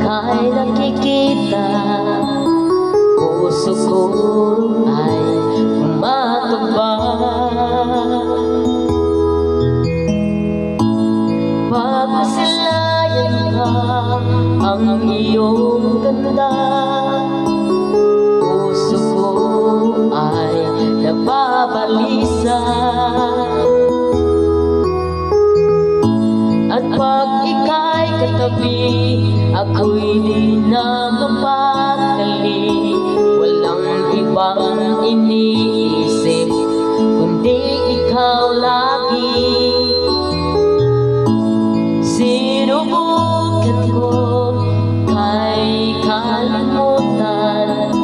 ika'y nakikita, puso ko ay umatubang. Pagkasilayan ka ang iyong ganda, puso ko ay nababalisa. At pag ika'y katabi, ako'y di na mapakali. Walang ibang iniisip kundi ikaw lagi. Sinubukan ko kay kalimutan,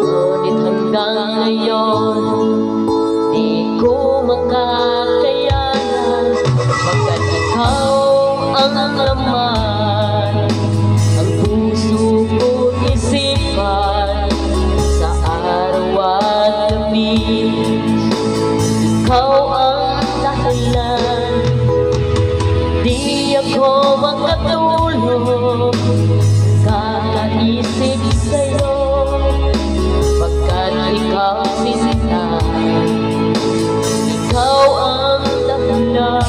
ngunit hanggang ngayon di ko makakayanan. Pagkat ikaw ang laman, ang puso ko't isipan, sa araw at gabi. Ikaw ang dahilan, di ako makatulog kakaisip sa'yo. Pagkat ikaw sinta, ikaw ang dahilan.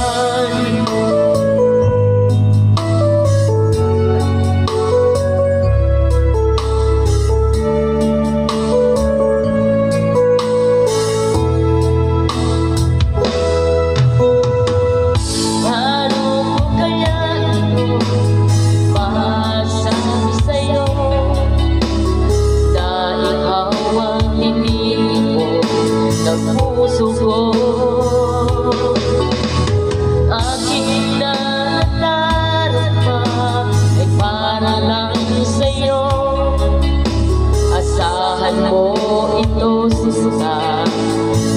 Puso ko aking nadarama ay para lang sa'yo. Asahan mo ito, sista,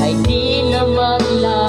ay di na magla